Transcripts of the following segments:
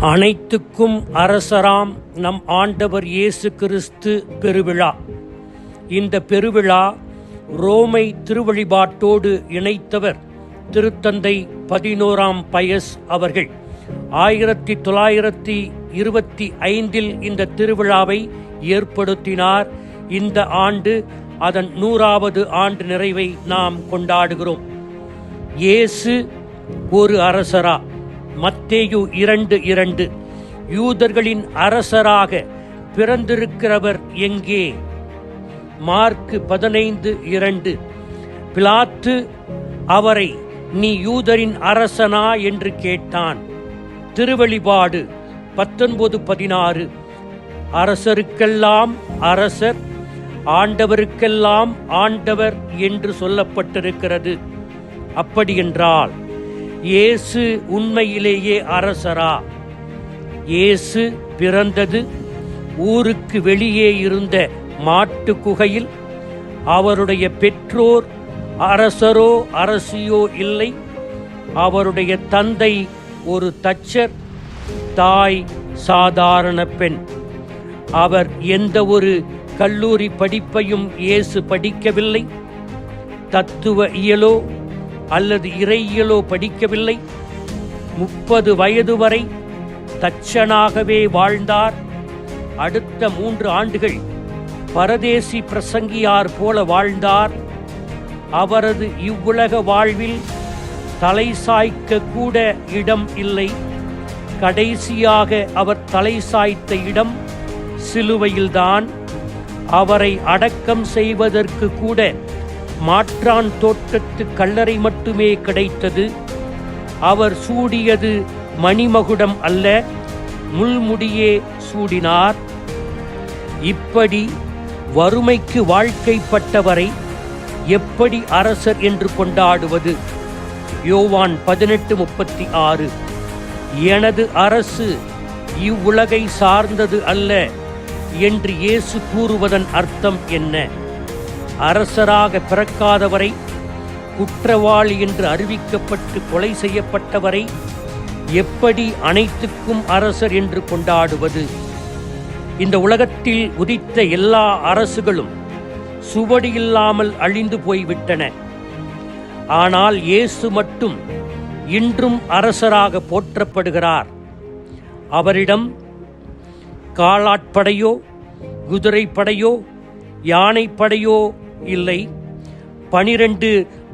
அனைத்துக்கும் அரசராம் நம் ஆண்டவர் இயேசு கிறிஸ்து பெருவிழா. இந்த பெருவிழா ரோமை திருவழிபாட்டோடு இணைத்தவர் திருத்தந்தை 11ஆம் பயஸ் அவர்கள். 1925 இந்த திருவிழாவை ஏற்படுத்தினார். இந்த ஆண்டு அதன் 100வது ஆண்டு நிறைவை நாம் கொண்டாடுகிறோம். இயேசு ஒரு அரசரா? மத்தேயு 2:2 யூதர்களின் அரசராக பிறந்திருக்கிறவர் எங்கே? மார்க்கு 15:2 பிலாத்து அவரை நீ யூதரின் அரசனா என்று கேட்டான். திருவெளிபாடு 19:16 அரசருக்கெல்லாம் அரசர், ஆண்டவருக்கெல்லாம் ஆண்டவர் என்று சொல்லப்பட்டிருக்கிறது. அப்படியென்றால் இயேசு உண்மையிலேயே அரசரா? இயேசு பிறந்தது ஊருக்கு வெளியே இருந்த மாட்டு குகையில். அவருடைய பெற்றோர் அரசரோ அரசியோ இல்லை. அவருடைய தந்தை ஒரு தச்சர், தாய் சாதாரண பெண். அவர் எந்த ஒரு கல்லூரி படிப்பையும் இயேசு படிக்கவில்லை. தத்துவ இயலோ அல்லது இறையியலோ படிக்கவில்லை. 30 வயது வரை தச்சனாகவே வாழ்ந்தார். அடுத்த 3 ஆண்டுகள் பரதேசி பிரசங்கியார் போல வாழ்ந்தார். அவரது இவ்வுலக வாழ்வில் தலை சாய்க்க கூட இடம் இல்லை. கடைசியாக அவர் தலை சாய்த்த இடம் சிலுவையில்தான். அவரை அடக்கம் செய்வதற்கு கூட மாற்றான் தோட்டத்து கல்லறை மட்டுமே கிடைத்தது. அவர் சூடியது மணிமகுடம் அல்ல, முள்முடியே சூடினார். இப்படி வறுமைக்கு வாழ்க்கைப்பட்டவரை எப்படி அரசர் என்று கொண்டாடுவது? யோவான் 18:36 எனது அரசு இவ்வுலகை சார்ந்தது அல்ல என்று இயேசு கூறுவதன் அர்த்தம் என்ன? அரசராக பிறக்காதவரை, குற்றவாளி என்று அறிவிக்கப்பட்டு கொலை செய்யப்பட்டவரை எப்படி அனைத்துக்கும் அரசர் என்று கொண்டாடுவது? இந்த உலகத்தில் உதித்த எல்லா அரசுகளும் சுவடியில்லாமல் அழிந்து போய்விட்டன. ஆனால் இயேசு மட்டும் இன்றும் அரசராக போற்றப்படுகிறார். அவரிடம் காலாட்படையோ குதிரைப்படையோ யானைப்படையோ இல்லை. 12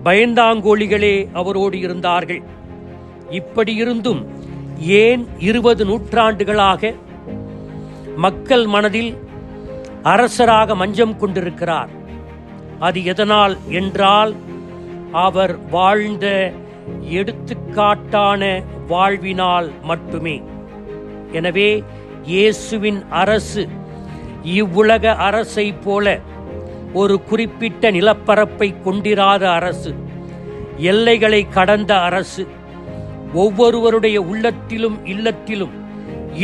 பயந்தாங்கோழிகளே அவரோடு இருந்தார்கள். இப்படி இருந்தும் ஏன் 20 நூற்றாண்டுகளாக மக்கள் மனதில் அரசராக மஞ்சம் கொண்டிருக்கிறார்? அது எதனால் என்றால் அவர் வாழ்ந்த எடுத்துக்காட்டான வாழ்வினால் மட்டுமே. எனவே இயேசுவின் அரசு இவ்வுலக அரசை போல ஒரு குறிப்பிட்ட நிலப்பரப்பை கொண்டிராத அரசு, எல்லைகளை கடந்த அரசு, ஒவ்வொருவருடைய உள்ளத்திலும் இல்லத்திலும்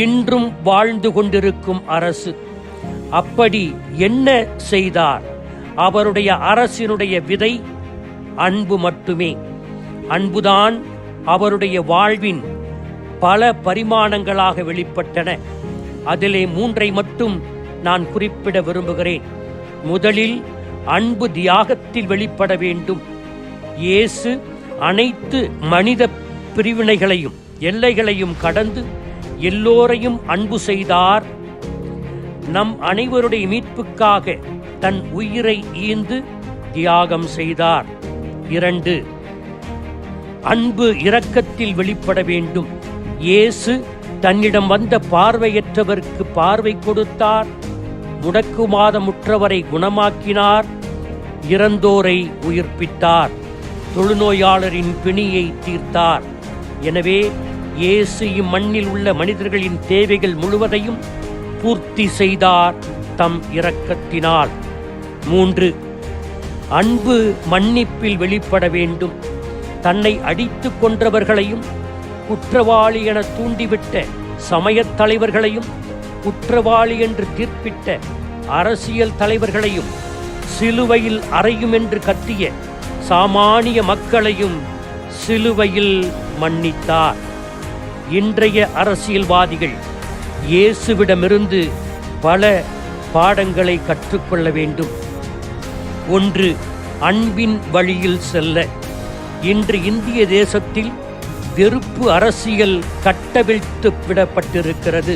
இன்றும் வாழ்ந்து கொண்டிருக்கும் அரசு. அப்படி என்ன செய்தார்? அவருடைய அரசினுடைய விதை அன்பு மட்டுமே. அன்புதான் அவருடைய வாழ்வின் பல பரிமாணங்களாக வெளிப்பட்டன. அதிலே 3ஐ மட்டும் நான் குறிப்பிட விரும்புகிறேன். முதலில் அன்பு தியாகத்தில் வெளிப்பட வேண்டும். இயேசு அனைத்து மனித பிரிவினைகளையும் எல்லைகளையும் கடந்து எல்லோரையும் அன்பு செய்தார். நம் அனைவருடைய மீட்புக்காக தன் உயிரை ஈந்து தியாகம் செய்தார். 2 அன்பு இரக்கத்தில் வெளிப்பட வேண்டும். இயேசு தன்னிடம் வந்த பார்வையற்றவருக்கு பார்வை கொடுத்தார். முடக்குமாதமுற்றவரை குணமாக்கினார். இறந்தோரை உயிர்ப்பித்தார். தொழுநோயாளரின் பிணியை தீர்த்தார். எனவே இயேசு இம்மண்ணில் உள்ள மனிதர்களின் தேவைகள் முழுவதையும் பூர்த்தி செய்தார் தம் இரக்கத்தினால். 3 அன்பு மன்னிப்பில் வெளிப்பட வேண்டும். தன்னை அடித்து கொன்றவர்களையும் குற்றவாளி என தூண்டிவிட்ட சமயத் தலைவர்களையும் குற்றவாளி என்று தீர்ப்பிட்ட அரசியல் தலைவர்களையும் சிலுவையில் அறையும் என்று கத்திய சாமானிய மக்களையும் சிலுவையில் மன்னித்தார். இன்றைய அரசியல்வாதிகள் இயேசுவிடமிருந்து பல பாடங்களை கற்றுக்கொள்ள வேண்டும். ஒன்று, அன்பின் வழியில் செல்ல. இன்று இந்திய தேசத்தில் வெறுப்பு அரசியல் கட்டவிழ்த்து விடப்பட்டிருக்கிறது.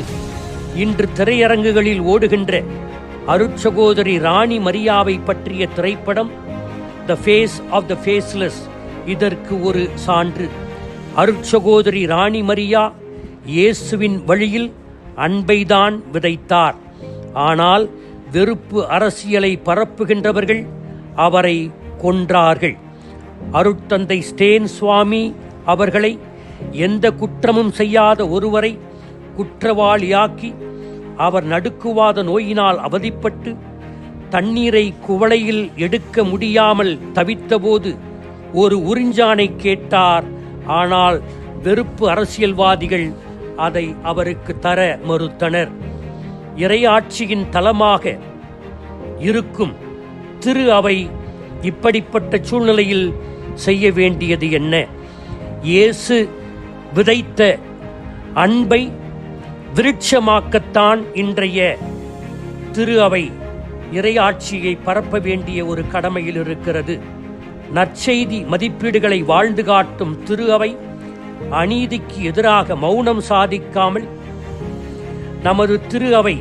இன்று திரையரங்குகளில் ஓடுகின்ற அருட்சகோதரி ராணி மரியாவை பற்றிய திரைப்படம் the face of the faceless இதற்கு ஒரு சான்று. அருட்சகோதரி ராணி மரியா இயேசுவின் வழியில் அன்பைதான் விதைத்தார். ஆனால் வெறுப்பு அரசியலை பரப்புகின்றவர்கள் அவரை கொன்றார்கள். அருட்தந்தை ஸ்டேன் சுவாமி அவர்களை எந்த குற்றமும் செய்யாத ஒருவரை குற்றவாளியாக்கி அவர் நடுக்குவாத நோயினால் அவதிப்பட்டு தண்ணீரை குவளையில் எடுக்க முடியாமல் தவித்தபோது ஒரு உறிஞ்சானை கேட்டார். ஆனால் வெறுப்பு அரசியல்வாதிகள் அதை அவருக்கு தர மறுத்தனர். இறையாட்சியின் தலமாக இருக்கும் திரு அவை இப்படிப்பட்ட சூழ்நிலையில் செய்ய வேண்டியது என்ன? இயேசு விதைத்த அன்பை விருட்சமாக்கத்தான் இன்றைய திரு அவை இறையாட்சியை பரப்ப வேண்டிய ஒரு கடமையில் இருக்கிறது. நற்செய்தி மதிப்பீடுகளை வாழ்ந்து காட்டும் திரு அவை அநீதிக்கு எதிராக மௌனம் சாதிக்காமல் நமது திரு அவை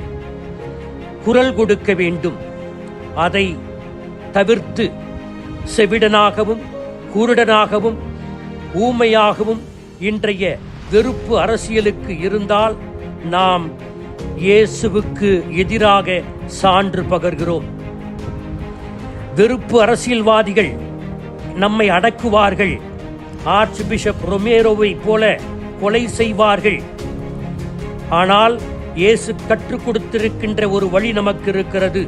குரல் கொடுக்க வேண்டும். அதை தவிர்த்து செவிடனாகவும் குருடனாகவும் ஊமையாகவும் இன்றைய வெறுப்பு அரசியலுக்கு இருந்தால் நாம் இயேசுவுக்கு எதிராக சான்று பகர்கிறோம். வெறுப்பு அரசியல்வாதிகள் நம்மை அடக்குவார்கள். ஆர்ச் பிஷப் ரொமேரோவை போல கொலை செய்வார்கள். ஆனால் இயேசு கற்றுக் கொடுத்திருக்கின்ற ஒரு வழி நமக்கு இருக்கிறது.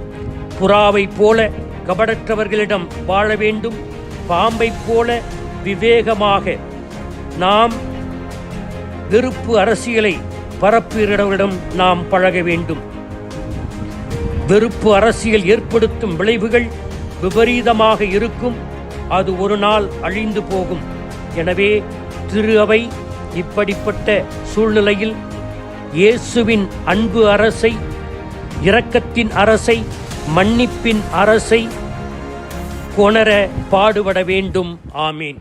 புறாவை போல கபடற்றவர்களிடம் வாழ வேண்டும். பாம்பை போல விவேகமாக நாம் வெறுப்பு அரசியலை பரப்புகிறவரிடம் நாம் பழக வேண்டும். வெறுப்பு அரசியல் ஏற்படுத்தும் விளைவுகள் விபரீதமாக இருக்கும். அது ஒரு நாள் அழிந்து போகும். எனவே திரு அவை இப்படிப்பட்ட சூழ்நிலையில் இயேசுவின் அன்பு அரசை, இரக்கத்தின் அரசை, மன்னிப்பின் அரசை கொணர பாடுபட வேண்டும். ஆமீன்.